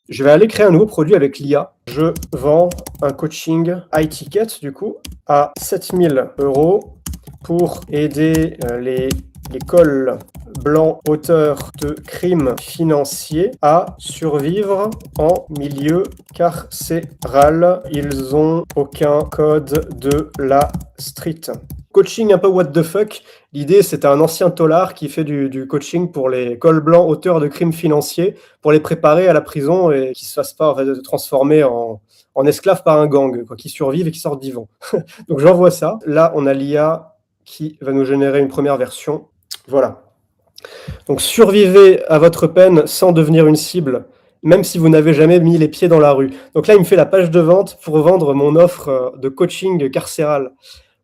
Je vais aller créer un nouveau produit avec l'IA. Je vends un coaching high ticket, du coup, à 7000 € pour aider les cols blancs auteurs de crimes financiers à survivre en milieu carcéral. Ils ont aucun code de la street. Coaching un peu what the fuck. L'idée, c'était un ancien tôlard qui fait du coaching pour les cols blancs auteurs de crimes financiers pour les préparer à la prison et qu'ils ne se fassent pas en fait, transformer en esclaves par un gang, quoi, qui survivent et qui sortent vivants. Donc j'envoie ça. Là, on a l'IA qui va nous générer une première version. Voilà. Donc survivez à votre peine sans devenir une cible, même si vous n'avez jamais mis les pieds dans la rue. Donc là, il me fait la page de vente pour vendre mon offre de coaching carcéral.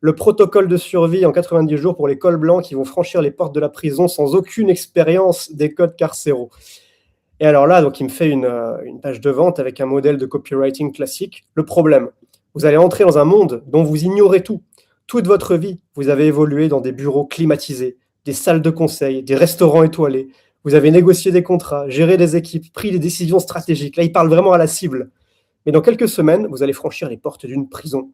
Le protocole de survie en 90 jours pour les cols blancs qui vont franchir les portes de la prison sans aucune expérience des codes carcéraux. Et alors là, donc, il me fait une page de vente avec un modèle de copywriting classique. Le problème, vous allez entrer dans un monde dont vous ignorez tout. Toute votre vie, vous avez évolué dans des bureaux climatisés, des salles de conseil, des restaurants étoilés. Vous avez négocié des contrats, géré des équipes, pris des décisions stratégiques. Là, il parle vraiment à la cible. Mais dans quelques semaines, vous allez franchir les portes d'une prison.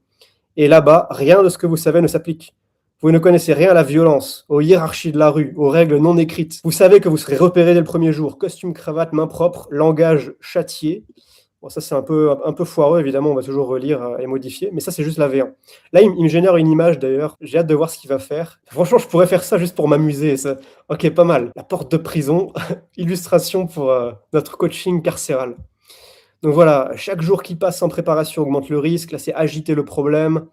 Et là-bas, rien de ce que vous savez ne s'applique. Vous ne connaissez rien à la violence, aux hiérarchies de la rue, aux règles non écrites. Vous savez que vous serez repéré dès le premier jour. Costume, cravate, main propre, langage châtié. Bon, ça, c'est un peu foireux, évidemment, on va toujours relire et modifier. Mais ça, c'est juste la V1. Là, il me génère une image, d'ailleurs. J'ai hâte de voir ce qu'il va faire. Franchement, je pourrais faire ça juste pour m'amuser. Ça. Ok, pas mal. La porte de prison, illustration pour notre coaching carcéral. Donc voilà, chaque jour qui passe sans préparation augmente le risque. Là, c'est agiter le problème.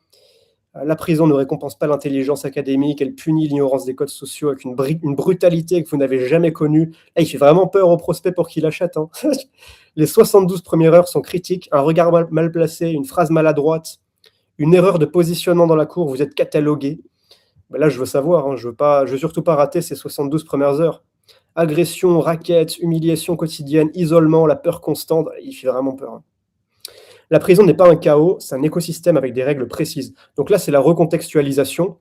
La prison ne récompense pas l'intelligence académique, elle punit l'ignorance des codes sociaux avec une brutalité que vous n'avez jamais connue. Là, il fait vraiment peur au prospect pour qu'il achète. Hein. Les 72 premières heures sont critiques. Un regard mal placé, une phrase maladroite, une erreur de positionnement dans la cour, vous êtes catalogué. Ben là, je veux savoir, hein, je veux surtout pas rater ces 72 premières heures. Agression, raquette, humiliation quotidienne, isolement, la peur constante, il fait vraiment peur. Hein. La prison n'est pas un chaos, c'est un écosystème avec des règles précises. Donc là, c'est la recontextualisation.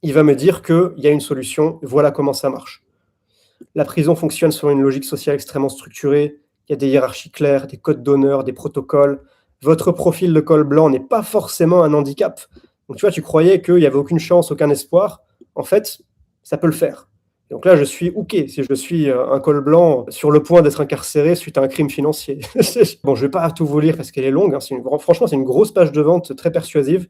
Il va me dire qu'il y a une solution, voilà comment ça marche. La prison fonctionne selon une logique sociale extrêmement structurée. Il y a des hiérarchies claires, des codes d'honneur, des protocoles. Votre profil de col blanc n'est pas forcément un handicap. Donc tu vois, tu croyais qu'il n'y avait aucune chance, aucun espoir. En fait, ça peut le faire. Donc là, je suis hooké si je suis un col blanc sur le point d'être incarcéré suite à un crime financier. Bon, je ne vais pas tout vous lire parce qu'elle est longue. Hein. Franchement, c'est une grosse page de vente très persuasive.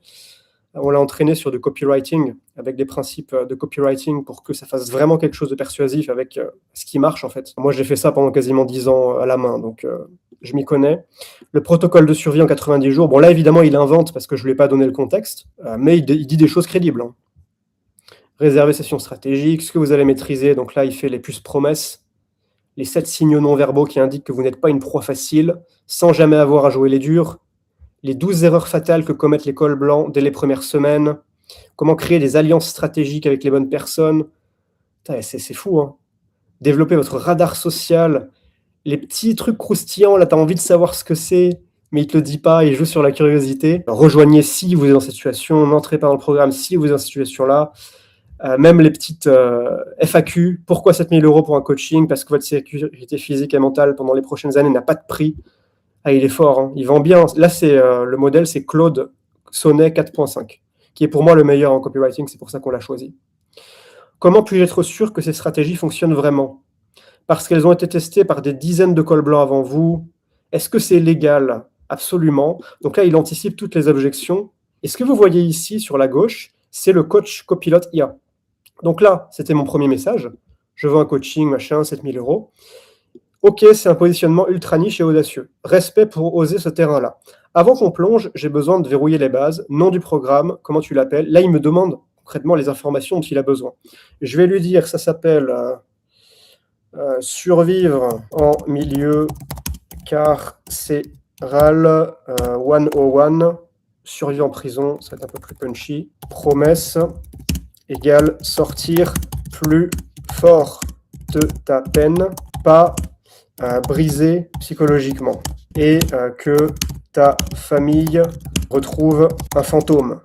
On l'a entraîné sur du copywriting avec des principes de copywriting pour que ça fasse vraiment quelque chose de persuasif avec ce qui marche en fait. Moi, j'ai fait ça pendant quasiment 10 ans à la main, donc je m'y connais. Le protocole de survie en 90 jours. Bon, là, évidemment, il invente parce que je ne lui ai pas donné le contexte, mais il dit des choses crédibles. Hein. Réserver session stratégique, ce que vous allez maîtriser. Donc là, il fait les puces promesses, les 7 signaux non-verbaux qui indiquent que vous n'êtes pas une proie facile, sans jamais avoir à jouer les durs, les 12 erreurs fatales que commettent les cols blancs dès les premières semaines, comment créer des alliances stratégiques avec les bonnes personnes. C'est fou, hein. Développer votre radar social, les petits trucs croustillants, là, tu as envie de savoir ce que c'est, mais il ne te le dit pas, il joue sur la curiosité. Rejoignez si vous êtes dans cette situation, n'entrez pas dans le programme si vous êtes dans cette situation-là. Même les petites FAQ, pourquoi 7000 € pour un coaching? Parce que votre sécurité physique et mentale pendant les prochaines années n'a pas de prix. Ah, il est fort, hein. Il vend bien. Là, le modèle, c'est Claude Sonnet 4.5, qui est pour moi le meilleur en copywriting, c'est pour ça qu'on l'a choisi. Comment puis-je être sûr que ces stratégies fonctionnent vraiment? Parce qu'elles ont été testées par des dizaines de cols blancs avant vous. Est-ce que c'est légal? Absolument. Donc là, il anticipe toutes les objections. Et ce que vous voyez ici sur la gauche, c'est le coach copilote IA. Donc là, c'était mon premier message. Je veux un coaching, machin, 7000 €. Ok, c'est un positionnement ultra niche et audacieux. Respect pour oser ce terrain-là. Avant qu'on plonge, j'ai besoin de verrouiller les bases. Nom du programme, comment tu l'appelles. Là, il me demande concrètement les informations dont il a besoin. Je vais lui dire, ça s'appelle survivre en milieu carcéral 101. Survivre en prison, ça va être un peu plus punchy. Promesse égale sortir plus fort de ta peine, pas brisé psychologiquement, et que ta famille retrouve un fantôme.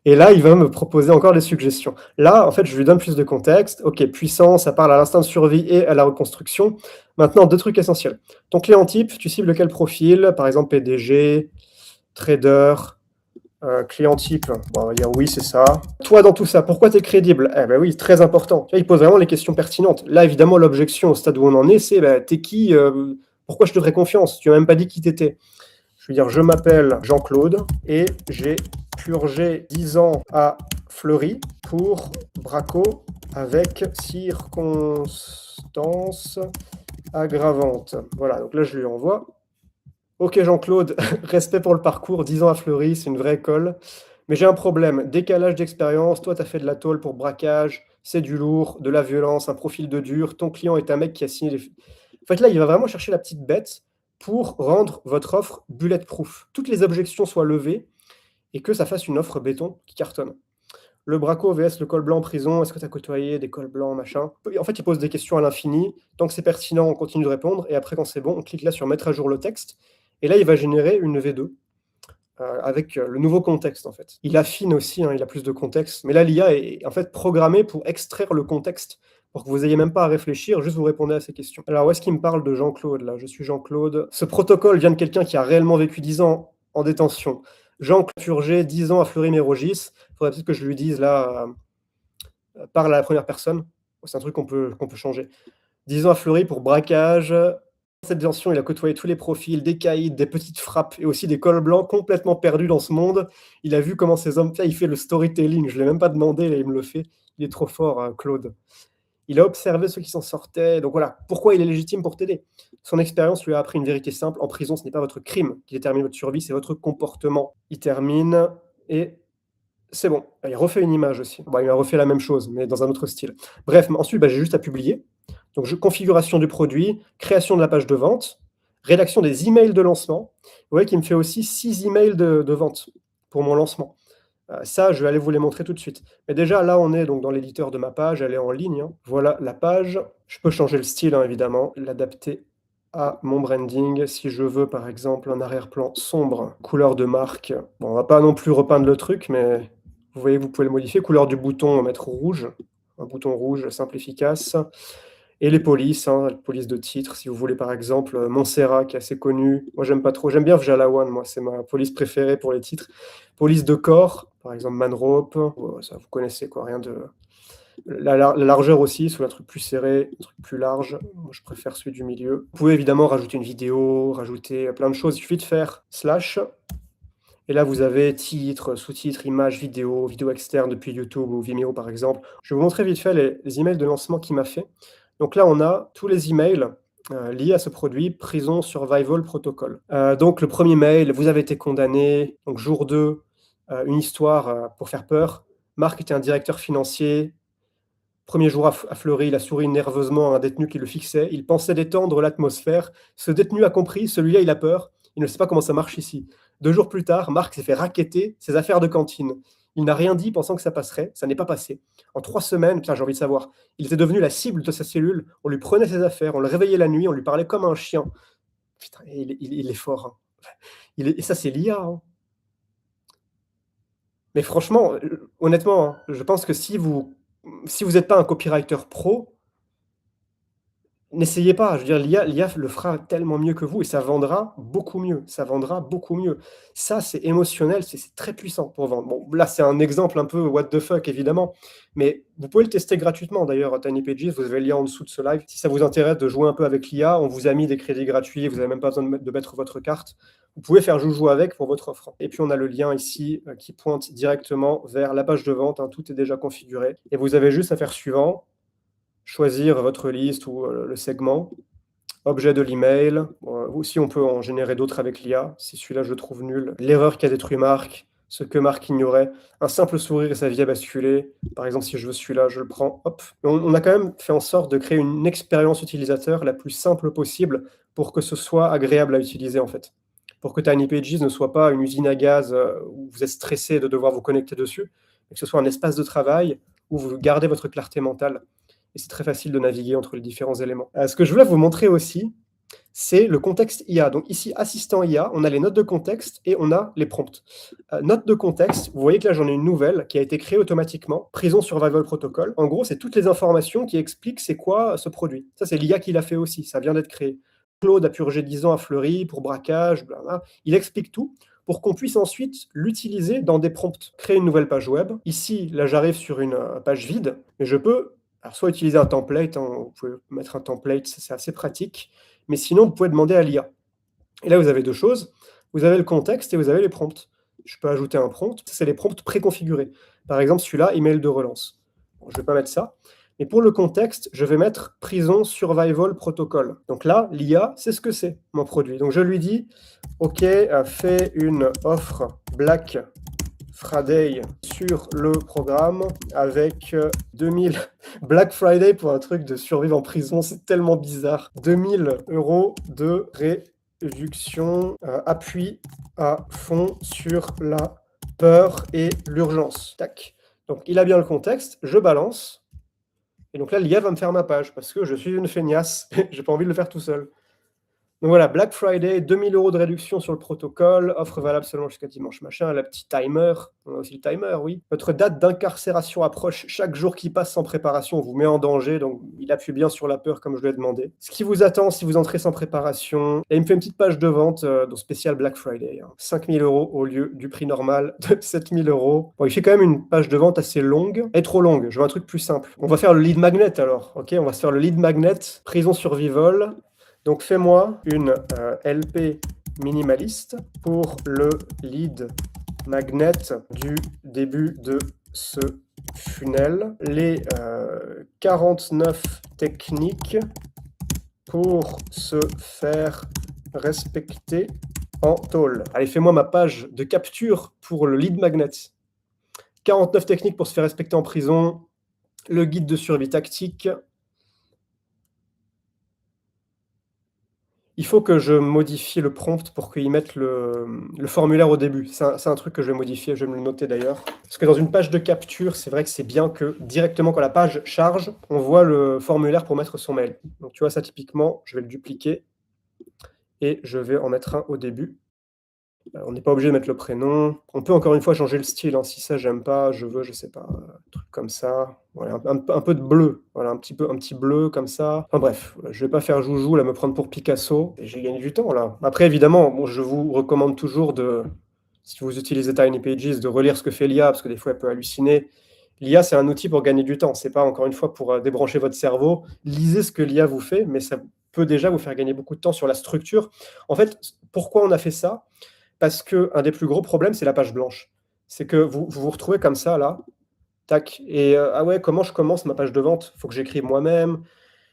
Et là, il va me proposer encore des suggestions. Là, en fait, je lui donne plus de contexte. OK, puissant, ça parle à l'instinct de survie et à la reconstruction. Maintenant, 2 trucs essentiels. Ton client type, tu cibles quel profil? Par exemple, PDG, trader, client type. Bon, on va dire oui, c'est ça. Toi, dans tout ça, pourquoi tu es crédible? Eh ben oui, très important. Tu vois, il pose vraiment les questions pertinentes. Là, évidemment, l'objection au stade où on en est, c'est t'es qui? Pourquoi je te ferais confiance? Tu m'as même pas dit qui t'étais. Je veux dire, je m'appelle Jean-Claude et j'ai purgé 10 ans à Fleury pour Braco avec circonstances aggravantes. Voilà, donc là je lui envoie. Ok Jean-Claude, respect pour le parcours, 10 ans à Fleury, c'est une vraie école. Mais j'ai un problème, décalage d'expérience, toi tu as fait de la tôle pour braquage, c'est du lourd, de la violence, un profil de dur, ton client est un mec qui a signé des... En fait là, il va vraiment chercher la petite bête pour rendre votre offre bulletproof. Toutes les objections soient levées et que ça fasse une offre béton qui cartonne. Le braco vs le col blanc en prison, est-ce que tu as côtoyé des cols blancs, machin? En fait, il pose des questions à l'infini. Tant que c'est pertinent, on continue de répondre. Et après, quand c'est bon, on clique là sur mettre à jour le texte. Et là, il va générer une V2 avec le nouveau contexte, en fait. Il affine aussi, hein, il a plus de contexte. Mais là, l'IA est en fait programmée pour extraire le contexte, pour que vous n'ayez même pas à réfléchir, juste vous répondez à ces questions. Alors, où est-ce qu'il me parle de Jean-Claude, là? Je suis Jean-Claude. Ce protocole vient de quelqu'un qui a réellement vécu 10 ans en détention. Jean-Claude Furgé, 10 ans à Fleury-Mérogis. Il faudrait peut-être que je lui dise, là, parle à la première personne. C'est un truc qu'on peut changer. 10 ans à Fleury pour braquage. Cette version, il a côtoyé tous les profils, des caïds, des petites frappes et aussi des cols blancs complètement perdus dans ce monde. Il a vu comment ces hommes... Là, il fait le storytelling. Je ne l'ai même pas demandé, là, il me le fait. Il est trop fort, hein, Claude. Il a observé ceux qui s'en sortaient. Donc voilà, pourquoi il est légitime pour t'aider? Son expérience lui a appris une vérité simple. En prison, ce n'est pas votre crime qui détermine votre survie, c'est votre comportement. Il termine et c'est bon. Il refait une image aussi. Bon, il a refait la même chose, mais dans un autre style. Bref, ensuite, j'ai juste à publier. Donc, configuration du produit, création de la page de vente, rédaction des emails de lancement. Vous voyez qu'il me fait aussi 6 emails de vente pour mon lancement. Ça, je vais aller vous les montrer tout de suite. Mais déjà, là, on est donc dans l'éditeur de ma page. Elle est en ligne, hein. Voilà la page. Je peux changer le style, hein, évidemment, l'adapter à mon branding. Si je veux, par exemple, un arrière-plan sombre, couleur de marque. Bon, on va pas non plus repeindre le truc, mais vous voyez, vous pouvez le modifier. Couleur du bouton, on va mettre rouge. Un bouton rouge, simple, efficace. Et les polices, hein, les polices de titre, si vous voulez par exemple Montserrat, qui est assez connu. Moi, j'aime pas trop. J'aime bien Vjalawan, moi, c'est ma police préférée pour les titres. Police de corps, par exemple Manrope. Oh, ça, vous connaissez, quoi, rien de... La largeur aussi, soit un truc plus serré, un truc plus large. Moi, je préfère celui du milieu. Vous pouvez évidemment rajouter une vidéo, rajouter plein de choses. Il suffit de faire slash. Et là, vous avez titre, sous-titres, images, vidéo, vidéo externe depuis YouTube ou Vimeo, par exemple. Je vais vous montrer vite fait les emails de lancement qu'il m'a fait. Donc là, on a tous les emails liés à ce produit, Prison Survival Protocol. Donc le premier mail, vous avez été condamné. Donc jour 2, une histoire pour faire peur. Marc était un directeur financier. Premier jour à Fleury, il a souri nerveusement à un détenu qui le fixait. Il pensait détendre l'atmosphère. Ce détenu a compris, celui-là, il a peur. Il ne sait pas comment ça marche ici. 2 jours plus tard, Marc s'est fait racketter ses affaires de cantine. Il n'a rien dit pensant que ça passerait. Ça n'est pas passé. En 3 semaines, putain, j'ai envie de savoir, il était devenu la cible de sa cellule. On lui prenait ses affaires, on le réveillait la nuit, on lui parlait comme un chien. Putain, il est fort, hein. Et ça, c'est l'IA, hein. Mais franchement, honnêtement, hein, je pense que si vous n'êtes pas un copywriter pro, n'essayez pas. Je veux dire, l'IA le fera tellement mieux que vous et ça vendra beaucoup mieux. Ça vendra beaucoup mieux. Ça, c'est émotionnel, c'est très puissant pour vendre. Bon, là, c'est un exemple un peu what the fuck, évidemment, mais vous pouvez le tester gratuitement, d'ailleurs, à Tiny Pages. Vous avez le lien en dessous de ce live. Si ça vous intéresse de jouer un peu avec l'IA, on vous a mis des crédits gratuits, vous n'avez même pas besoin de mettre votre carte. Vous pouvez faire joujou avec pour votre offre. Et puis, on a le lien ici qui pointe directement vers la page de vente, hein. Tout est déjà configuré. Et vous avez juste à faire suivant. Choisir votre liste ou le segment, objet de l'email. Aussi, on peut en générer d'autres avec l'IA. Si celui-là, je le trouve nul. L'erreur qui a détruit Marc, ce que Marc ignorait. Un simple sourire et sa vie a basculé. Par exemple, si je veux celui-là, je le prends. Hop. On a quand même fait en sorte de créer une expérience utilisateur la plus simple possible pour que ce soit agréable à utiliser, en fait. Pour que Tiny Pages ne soit pas une usine à gaz où vous êtes stressé de devoir vous connecter dessus, mais que ce soit un espace de travail où vous gardez votre clarté mentale. Et c'est très facile de naviguer entre les différents éléments. Ce que je voulais vous montrer aussi, c'est le contexte IA. Donc ici, assistant IA, on a les notes de contexte et on a les prompts. Notes de contexte, vous voyez que là, j'en ai une nouvelle qui a été créée automatiquement, Prison Survival Protocol. En gros, c'est toutes les informations qui expliquent c'est quoi ce produit. Ça, c'est l'IA qui l'a fait aussi, ça vient d'être créé. Claude a purgé 10 ans à Fleury pour braquage, blablabla. Il explique tout pour qu'on puisse ensuite l'utiliser dans des prompts. Créer une nouvelle page web. Ici, là, j'arrive sur une page vide, mais je peux alors, soit utiliser un template, hein, vous pouvez mettre un template, c'est assez pratique, mais sinon, vous pouvez demander à l'IA. Et là, vous avez deux choses. Vous avez le contexte et vous avez les prompts. Je peux ajouter un prompt. Ça, c'est les prompts préconfigurés. Par exemple, celui-là, email de relance. Bon, je ne vais pas mettre ça. Mais pour le contexte, je vais mettre Prison Survival Protocol. Donc là, l'IA, c'est ce que c'est, mon produit. Donc je lui dis, OK, fais une offre Black Friday sur le programme avec 2000 Black Friday pour un truc de survivre en prison, c'est tellement bizarre. 2000 € de réduction, appui à fond sur la peur et l'urgence. Tac. Donc il a bien le contexte, je balance. Et donc là, l'IA va me faire ma page parce que je suis une feignasse, j'ai pas envie de le faire tout seul. Donc voilà, Black Friday, 2000 € de réduction sur le protocole, offre valable seulement jusqu'à dimanche machin, la petite timer, on a aussi le timer, oui. Votre date d'incarcération approche, chaque jour qui passe sans préparation vous met en danger, donc il appuie bien sur la peur comme je lui ai demandé. Ce qui vous attend si vous entrez sans préparation, et il me fait une petite page de vente dans spécial Black Friday, 5000 € au lieu du prix normal de 7000 €. Bon, il fait quand même une page de vente assez longue, et trop longue, je veux un truc plus simple. On va faire le lead magnet alors, ok, on va se faire le lead magnet, prison survival. Donc fais-moi une LP minimaliste pour le lead magnet du début de ce funnel. Les 49 techniques pour se faire respecter en tôle. Allez, fais-moi ma page de capture pour le lead magnet. 49 techniques pour se faire respecter en prison. Le guide de survie tactique. Il faut que je modifie le prompt pour qu'il mette le formulaire au début. C'est un truc que je vais modifier, je vais me le noter d'ailleurs. Parce que dans une page de capture, c'est vrai que c'est bien que directement quand la page charge, on voit le formulaire pour mettre son mail. Donc tu vois ça typiquement, je vais le dupliquer et je vais en mettre un au début. On n'est pas obligé de mettre le prénom. On peut encore une fois changer le style, hein. Si ça j'aime pas, je veux, je sais pas, un truc comme ça. Voilà, un peu de bleu, voilà, un petit bleu comme ça. Enfin bref, je vais pas faire joujou, là, me prendre pour Picasso. Et j'ai gagné du temps là. Après évidemment, bon, je vous recommande toujours de, si vous utilisez Tiny Pages, de relire ce que fait l'IA, parce que des fois elle peut halluciner. L'IA, c'est un outil pour gagner du temps. C'est pas encore une fois pour débrancher votre cerveau. Lisez ce que l'IA vous fait, mais ça peut déjà vous faire gagner beaucoup de temps sur la structure. En fait, pourquoi on a fait ça? Parce qu'un des plus gros problèmes, c'est la page blanche. C'est que vous retrouvez comme ça, là, tac, et ah ouais, comment je commence ma page de vente? Il faut que j'écrive moi-même.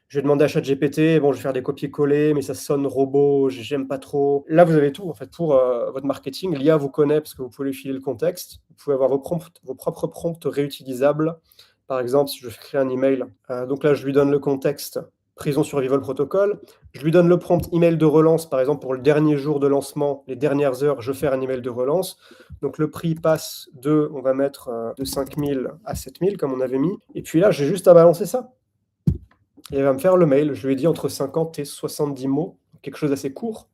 Je vais demander à ChatGPT, bon, je vais faire des copier-coller, mais ça sonne robot, j'aime pas trop. Là, vous avez tout, en fait, pour votre marketing. L'IA vous connaît parce que vous pouvez lui filer le contexte. Vous pouvez avoir vos propres prompts réutilisables. Par exemple, si je crée un email, donc là, je lui donne le contexte Prison Survival Protocol. Je lui donne le prompt email de relance, par exemple, pour le dernier jour de lancement, les dernières heures, je fais un email de relance. Donc le prix passe de, on va mettre de 5000 à 7000, comme on avait mis. Et puis là, j'ai juste à balancer ça. Et elle va me faire le mail. Je lui ai dit entre 50 et 70 mots, quelque chose d'assez court.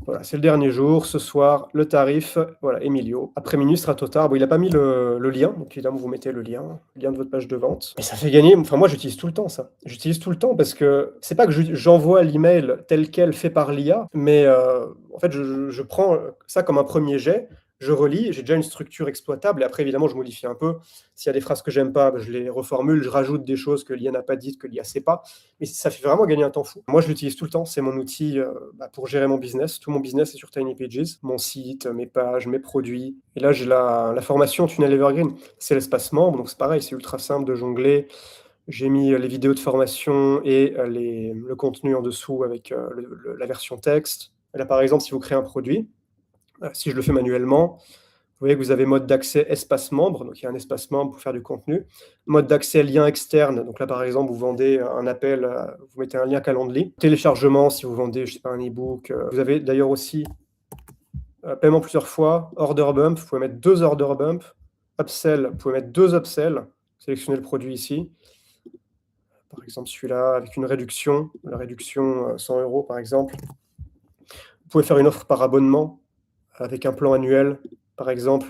Voilà, c'est le dernier jour, ce soir, le tarif, voilà, Emilio. Après minuit sera trop tard. Bon, il n'a pas mis le lien, donc évidemment, vous mettez le lien de votre page de vente. Et ça fait gagner, enfin moi j'utilise tout le temps ça. J'utilise tout le temps parce que c'est pas que j'envoie l'email tel quel fait par l'IA, mais en fait je prends ça comme un premier jet, je relis, j'ai déjà une structure exploitable et après évidemment je modifie un peu. S'il y a des phrases que j'aime pas, je les reformule, je rajoute des choses que l'IA n'a pas dites, que l'IA sait pas. Mais ça fait vraiment gagner un temps fou. Moi je l'utilise tout le temps, c'est mon outil pour gérer mon business. Tout mon business est sur Tiny Pages, mon site, mes pages, mes produits. Et là j'ai la formation Tunnel Evergreen, c'est l'espace membre, donc c'est pareil, c'est ultra simple de jongler. J'ai mis les vidéos de formation et le contenu en dessous avec la version texte. Et là par exemple si vous créez un produit, si je le fais manuellement, vous voyez que vous avez mode d'accès espace membre, donc il y a un espace membre pour faire du contenu. Mode d'accès lien externe, donc là par exemple vous vendez un appel, vous mettez un lien Calendly. Téléchargement si vous vendez, je sais pas, un e-book. Vous avez d'ailleurs aussi paiement plusieurs fois, order bump, vous pouvez mettre 2 order bump. Upsell, vous pouvez mettre 2 upsells. Sélectionnez le produit ici. Par exemple celui-là, avec une réduction, la réduction 100 € par exemple. Vous pouvez faire une offre par abonnement avec un plan annuel, par exemple,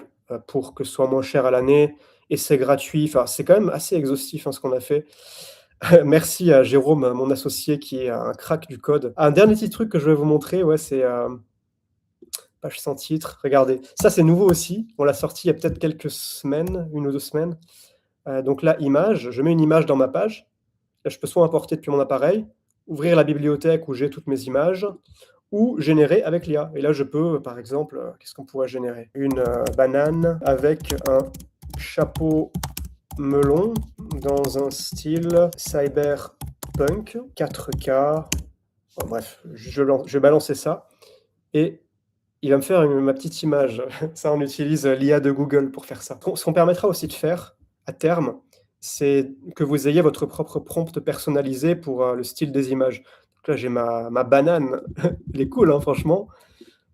pour que ce soit moins cher à l'année et c'est gratuit. Enfin, c'est quand même assez exhaustif, hein, ce qu'on a fait. Merci à Jérôme, mon associé, qui est un crack du code. Un dernier petit truc que je vais vous montrer, ouais, c'est, page sans titre. Regardez, ça, c'est nouveau aussi. On l'a sorti il y a peut-être quelques semaines, 1 ou 2 semaines. Donc là, image, je mets une image dans ma page. Là, je peux soit importer depuis mon appareil, ouvrir la bibliothèque où j'ai toutes mes images ou générer avec l'IA. Et là, je peux, par exemple, qu'est-ce qu'on pourrait générer? Une banane avec un chapeau melon dans un style cyberpunk, 4K. Bon, bref, je vais balancer ça et il va me faire ma petite image. Ça, on utilise l'IA de Google pour faire ça. Ce qu'on permettra aussi de faire à terme, c'est que vous ayez votre propre prompt personnalisé pour le style des images. Donc là, j'ai ma banane. Elle est cool, hein, franchement.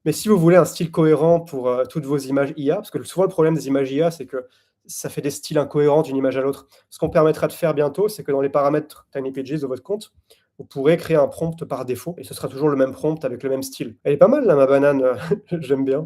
Mais si vous voulez un style cohérent pour toutes vos images IA, parce que souvent le problème des images IA, c'est que ça fait des styles incohérents d'une image à l'autre. Ce qu'on permettra de faire bientôt, c'est que dans les paramètres Tiny Pages de votre compte, vous pourrez créer un prompt par défaut et ce sera toujours le même prompt avec le même style. Elle est pas mal là, ma banane, j'aime bien.